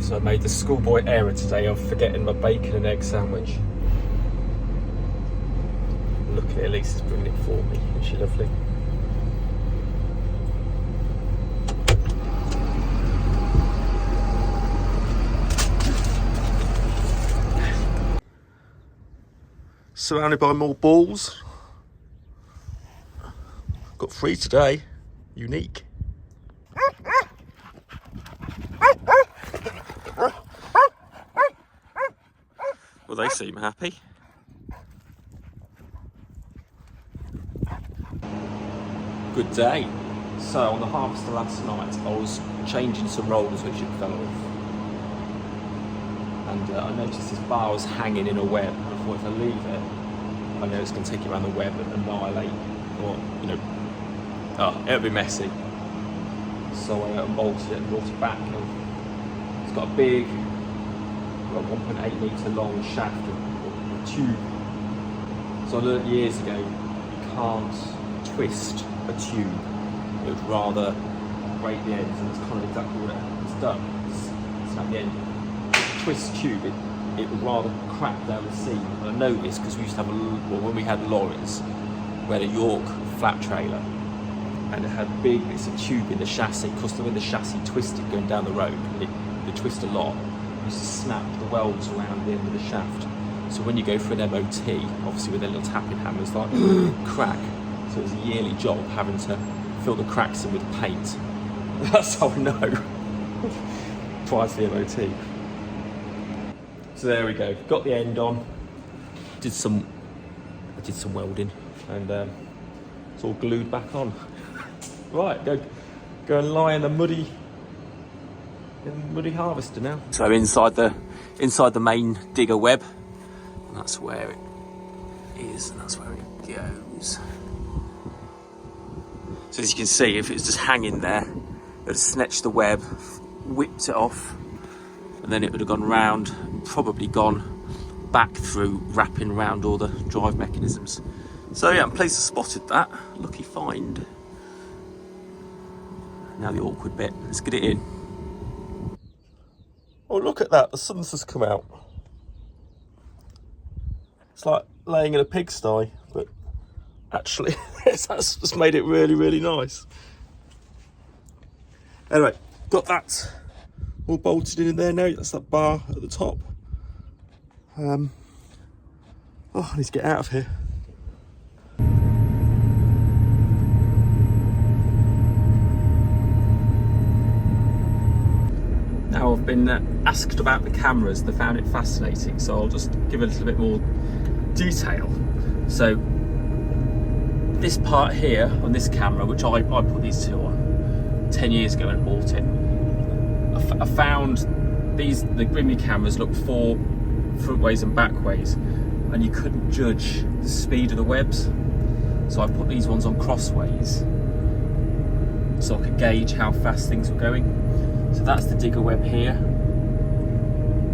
So I made the schoolboy error today of forgetting my bacon and egg sandwich. Luckily Elisa's bringing it for me, isn't she lovely? Surrounded by more balls. Got 3 today, unique. Well, they seem happy. Good day. So on the harvester last night, I was changing some rollers which it fell off. And I noticed this bar was hanging in a web. I thought if I leave it, I know it's going to take you around the web and annihilate, or, you know, it'll be messy. So I unbolted it and brought it back. And it's got a big, 1.8 metre long shaft or tube. So I learned years ago, you can't twist a tube. It would rather break the ends, and that's kind of exactly what it's done. It's at the end. Twist tube, it would rather crack down the seam. And I noticed because we used to have when we had lorries, we had a York flat trailer, and it had big bits of tube in the chassis. Because when the chassis twisted going down the road, and it twist a lot, it used to snap the welds around the end of the shaft. So when you go for an MOT, obviously with their little tapping hammers, like crack. So it was a yearly job having to fill the cracks in with paint. That's how I know. Prior to the MOT. So there we go. Got the end on. I did some welding, and it's all glued back on. Right, go and lie in the muddy harvester now. So inside the main digger web, and that's where it is, and that's where it goes. So as you can see, if it was just hanging there, it would have snatched the web, whipped it off, and then it would have gone round, and probably gone back through, wrapping around all the drive mechanisms. So yeah, I'm pleased I spotted that. Lucky find. Now the awkward bit. Let's get it in. Oh, look at that. The sun's just come out. It's like laying in a pigsty, but actually, that's just made it really, really nice. Anyway, got that all bolted in there now. That's that bar at the top. I need to get out of here. Now I've been asked about the cameras. They found it fascinating, so I'll just give a little bit more detail. So this part here on this camera, which I put these two on 10 years ago and bought it, I found the Grimme cameras look 4 front ways and back ways, and you couldn't judge the speed of the webs. So I put these ones on crossways so I could gauge how fast things were going. So that's the digger web here.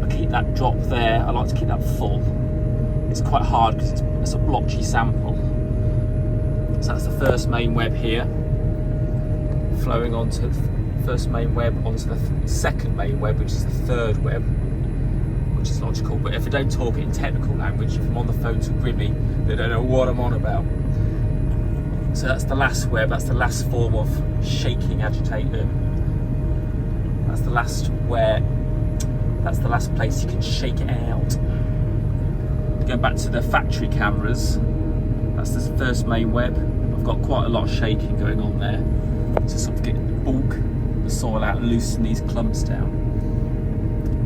I keep that drop there. I like to keep that full. It's quite hard because it's a blotchy sample. So that's the first main web here, flowing onto the first main web, onto the second main web, which is the third web, which is logical. But if I don't talk it in technical language, if I'm on the phone to Grimme, they don't know what I'm on about. So that's the last web. That's the last form of shaking agitator. That's the last place you can shake it out. Going back to the factory cameras, that's the first main web. I've got quite a lot of shaking going on there to sort of bulk the soil out and loosen these clumps down.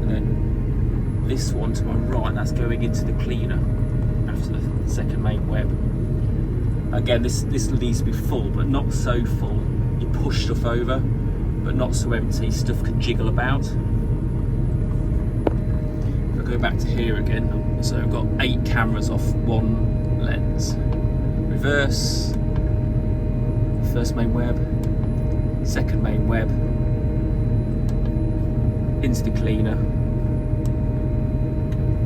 And then this one to my right, that's going into the cleaner after the second main web. Again, this needs to be full, but not so full. You push stuff over, but not so empty, stuff can jiggle about. If I go back to here again, so I've got 8 cameras off one lens. Reverse, first main web, second main web, into the cleaner.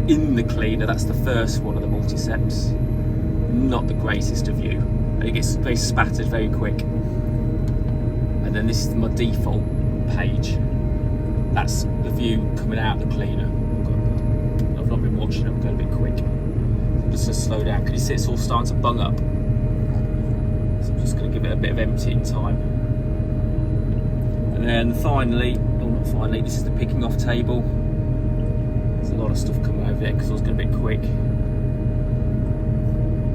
In the cleaner, that's the first one of the multiceps. Not the greatest of view. It gets very spattered very quick. And then this is my default page. that's the view coming out of the cleaner. I've not been watching it, I'm going a bit quick. So just to slow down, because you see it's all starting to bung up. So I'm just going to give it a bit of emptying time. And then finally, oh not finally, this is the picking off table. There's a lot of stuff coming over there because I was going a bit quick.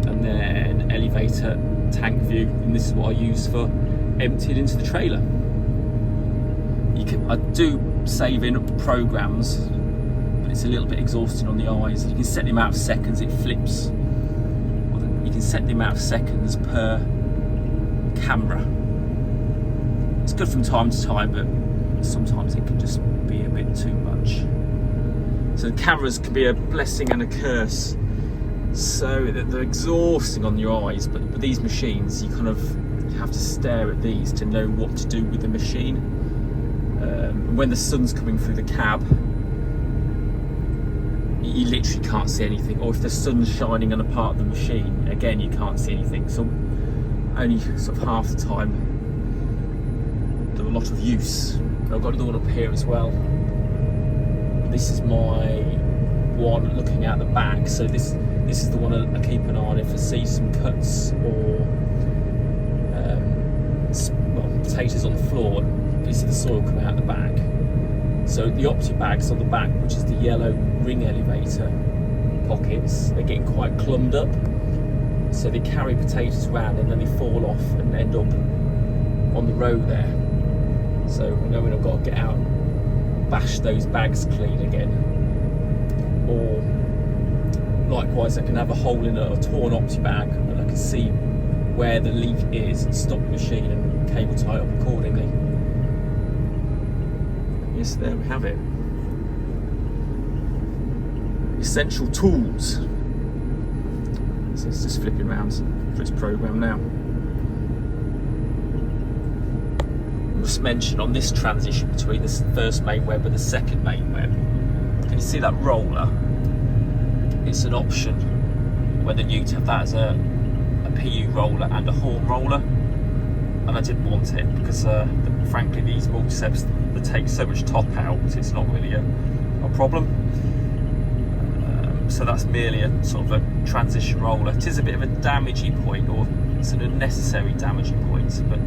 And then elevator tank view, and this is what I use for emptying into the trailer. I do save in programs, but it's a little bit exhausting on the eyes. You can set the amount of seconds it flips. You can set the amount of seconds per camera. It's good from time to time, but sometimes it can just be a bit too much. So the cameras can be a blessing and a curse. So they're exhausting on your eyes, but with these machines, you have to stare at these to know what to do with the machine. When the sun's coming through the cab, you literally can't see anything. Or if the sun's shining on a part of the machine, again, you can't see anything. So only sort of half the time, there are a lot of use. I've got another one up here as well. This is my one looking out the back. So this is the one I keep an eye on if I see some cuts or potatoes on the floor. You see the soil come out the back. So the optic bags on the back, which is the yellow ring elevator pockets, they're getting quite clumped up. So they carry potatoes around and then they fall off and end up on the road there. So knowing I've got to get out, bash those bags clean again. Or likewise, I can have a hole in a torn optic bag and I can see where the leak is and stop the machine and cable tie it up accordingly. Yes, there we have it. Essential tools. So it's just flipping around for its program now. I must mention on this transition between the first main web and the second main web, can you see that roller? It's an option whether you to have that as a PU roller and a horn roller, and I didn't want it because frankly these multiceps, they take so much top out, it's not really a problem. So that's merely a sort of a transition roller. It is a bit of a damaging point, or it's an unnecessary damaging point, but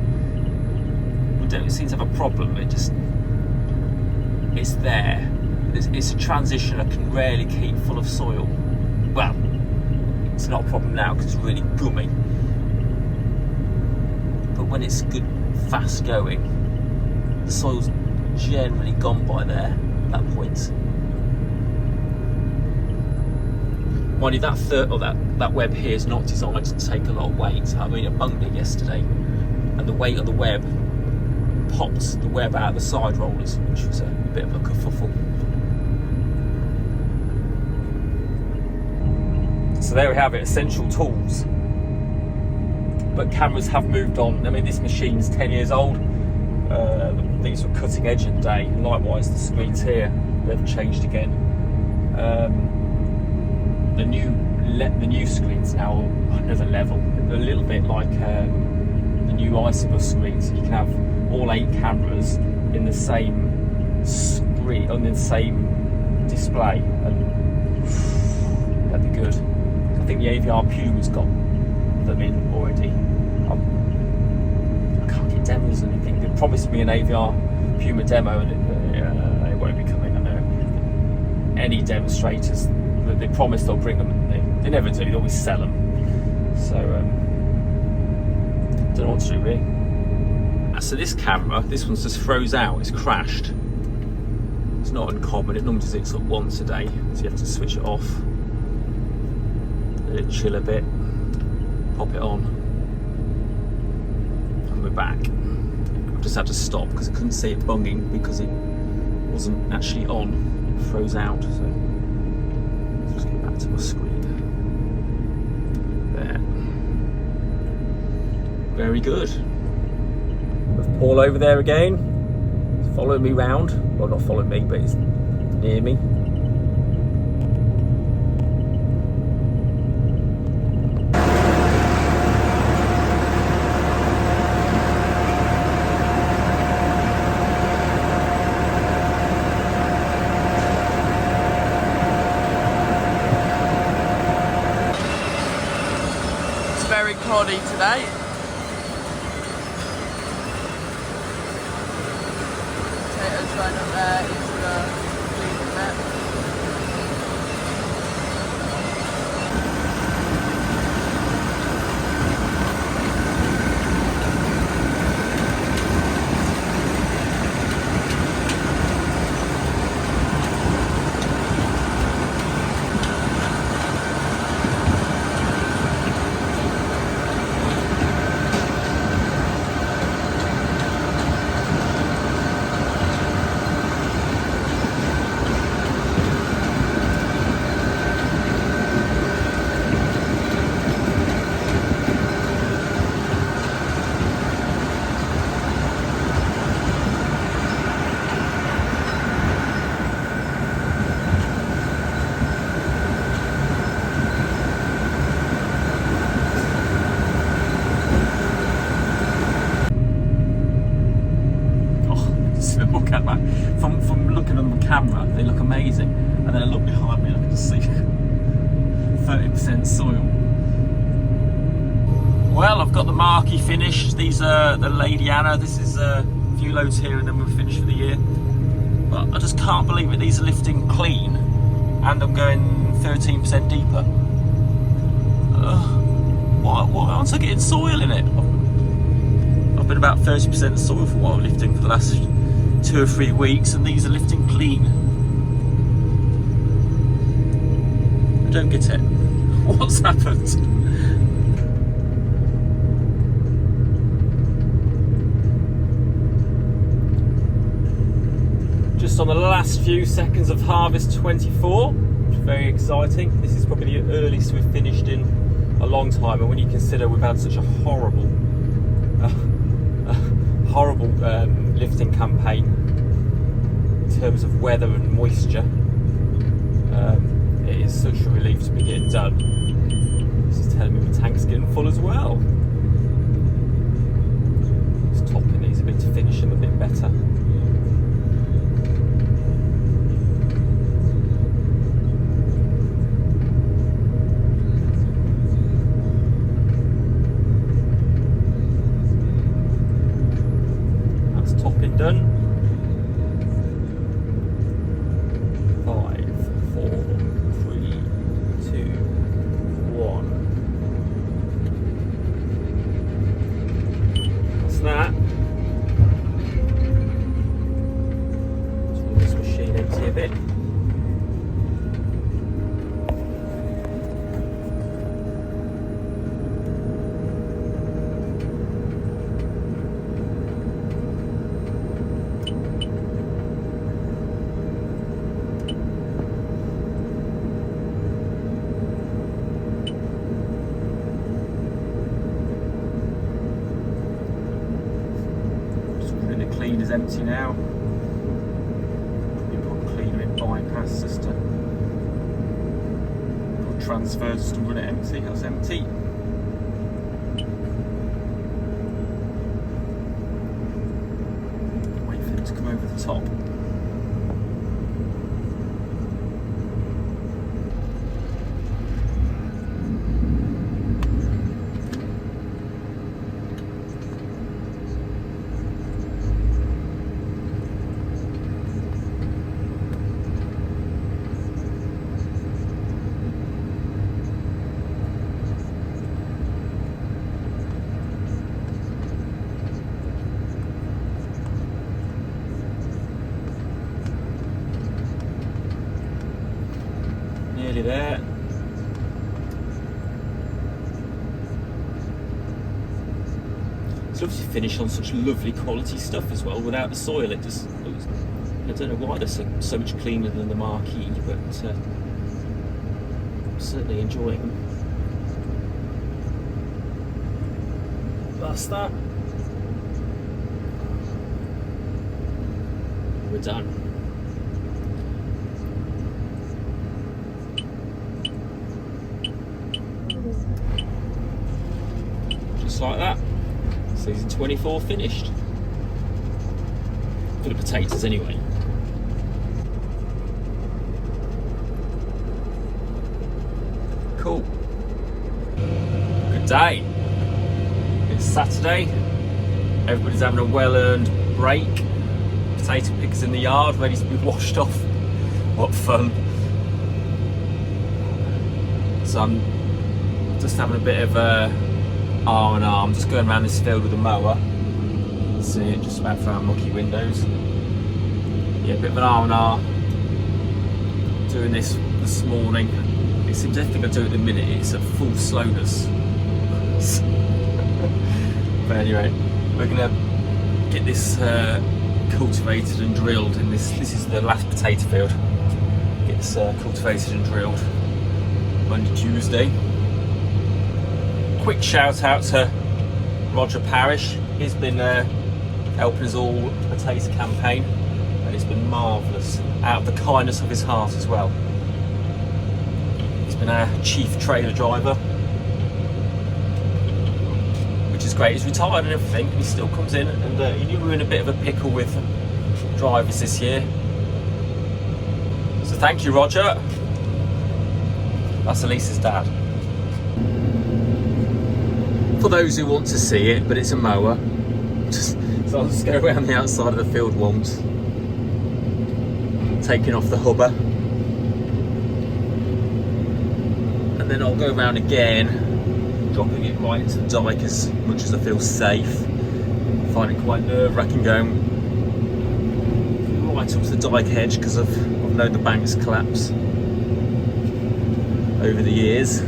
we don't seem to have a problem. It's there. It's a transition I can rarely keep full of soil. Well, it's not a problem now because it's really gummy. But when it's good, fast going, the soil's generally gone by there at that point. Mind you, that web here is not designed to take a lot of weight. I mean, I bunged it yesterday, and the weight of the web popped the web out of the side rollers, which was a bit of a kerfuffle. So there we have it, essential tools. But cameras have moved on. I mean, this machine's 10 years old. These were cutting edge at the day. And likewise, the screens here, they've changed again. The new screens now are another level. They're a little bit like the new Isobus screens. You can have all 8 cameras in the same screen, on the same display, and that'd be good. I think the AVR Puma's got them in already. I can't get demos or anything. They promised me an AVR Puma demo, and it won't be coming. I know any demonstrators. They promise they'll bring them, and they never do. They always sell them. So don't know what to do really. So this camera, this one's just froze out. It's crashed. It's not uncommon. It normally does it sort of once a day, so you have to switch it off, let it chill a bit, pop it on, and we're back. I've just had to stop because I couldn't see it bunging because it wasn't actually on. It froze out. So. Just get back to my screen. There. Very good. With Paul over there again. He's following me round. Well, not following me, but he's near me. body today. Potatoes right up there into the cleaning net. Look at that. From looking on the camera, they look amazing. And then I look behind me and I can just see 30% soil. Well, I've got the marquee finished. These are the Lady Anna. This is a few loads here and then we're finished for the year. But I just can't believe it. These are lifting clean and I'm going 13% deeper. Why aren't I getting soil in it? I've been about 30% soil for what I'm lifting for the last 2 or 3 weeks, and these are lifting clean. I don't get it. What's happened? Just on the last few seconds of harvest 24, which is very exciting. This is probably the earliest we've finished in a long time, and when you consider we've had such a horrible lifting campaign in terms of weather and moisture, it is such a relief to be getting done. This is telling me my tank's getting full as well. Just topping these a bit to finish them a bit better. Topping done. 5, 4, 3, 2, 1. That's that. Just let this machine empty a bit. Cleaner's empty now. We put cleaner in bypass system. Put transfer just to run it empty. That's empty. Wait for it to come over the top. Nearly there. It's obviously finished on such lovely quality stuff as well. Without the soil, it just looks, I don't know why they're so much cleaner than the marquee, but I'm certainly enjoying them. That's that. We're done. Just like that. Season 24 finished. For the potatoes anyway. Cool. Good day. Saturday. Everybody's having a well-earned break. Potato pickers in the yard, ready to be washed off. What fun. So I'm just having a bit of a R&R. I'm just going around this field with a mower. See it just about through our mucky windows. Yeah, a bit of an R&R. Doing this morning. It seems everything I do at the minute, it's at full slowness. But anyway, we're gonna get this cultivated and drilled. And this is the last potato field. Get this cultivated and drilled Monday, Tuesday. Quick shout out to Roger Parish. He's been helping us all potato campaign, and it's been marvellous, out of the kindness of his heart as well. He's been our chief trailer driver, which is great. He's retired and everything, and he still comes in, and he knew we were in a bit of a pickle with drivers this year. So thank you, Roger. That's Elise's dad. For those who want to see it, but it's a mower. So I'll just go around the outside of the field once, taking off the hubber, and then I'll go around again, dropping it right into the dike as much as I feel safe. I find it quite nerve-wracking going right up to the dike edge because I've known the banks collapse over the years.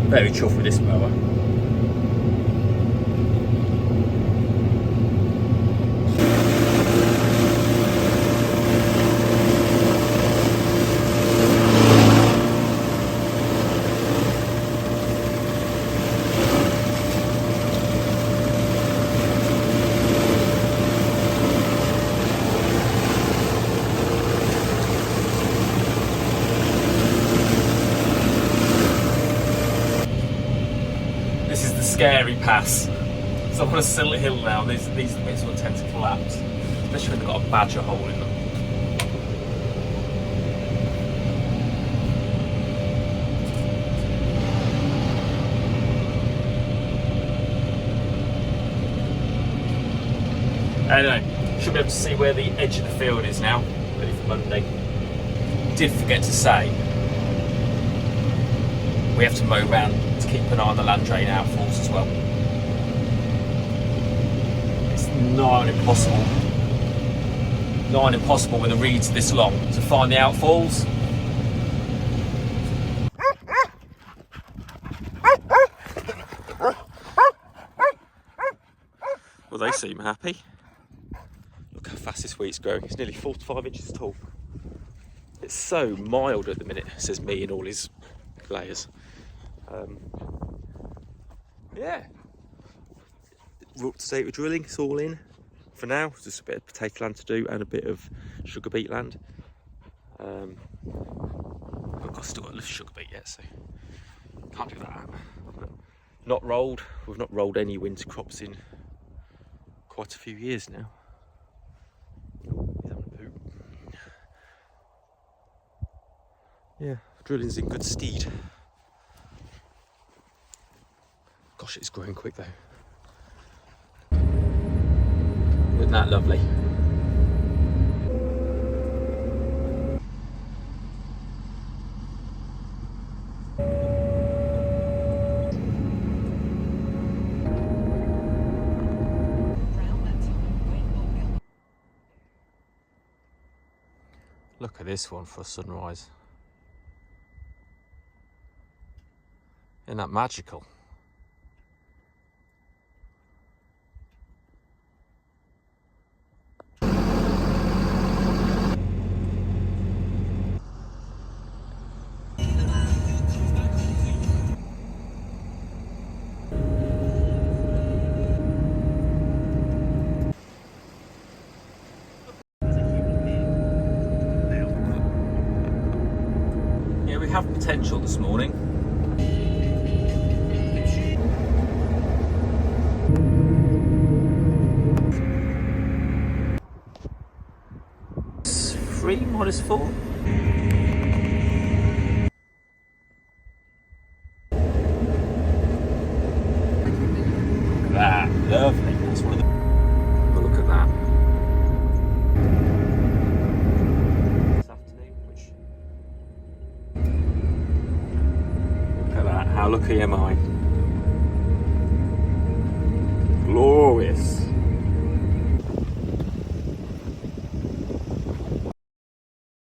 Very chuffed with this mower. Scary pass. So I'm on a silly hill now, and these bits will tend to collapse, especially when they've got a badger hole in them. Anyway, should be able to see where the edge of the field is now, ready for Monday. Did forget to say, we have to mow round to keep an eye on the land drain outfalls as well. It's nigh on impossible when the reeds are this long to find the outfalls. Well, they seem happy. Look how fast this wheat's growing. It's nearly 45 inches tall. It's so mild at the minute, says me in all his layers. Yeah, we're up to date with drilling. It's all in for now. It's just a bit of potato land to do and a bit of sugar beet land. I've still got a little sugar beet yet, so can't do that. Not rolled. We've not rolled any winter crops in quite a few years now. He's having a poop. Yeah, drilling's in good stead. Gosh, it's growing quick though. Isn't that lovely? Look at this one for a sunrise. Isn't that magical? We have potential this morning. -3, -4. lucky am I? Glorious.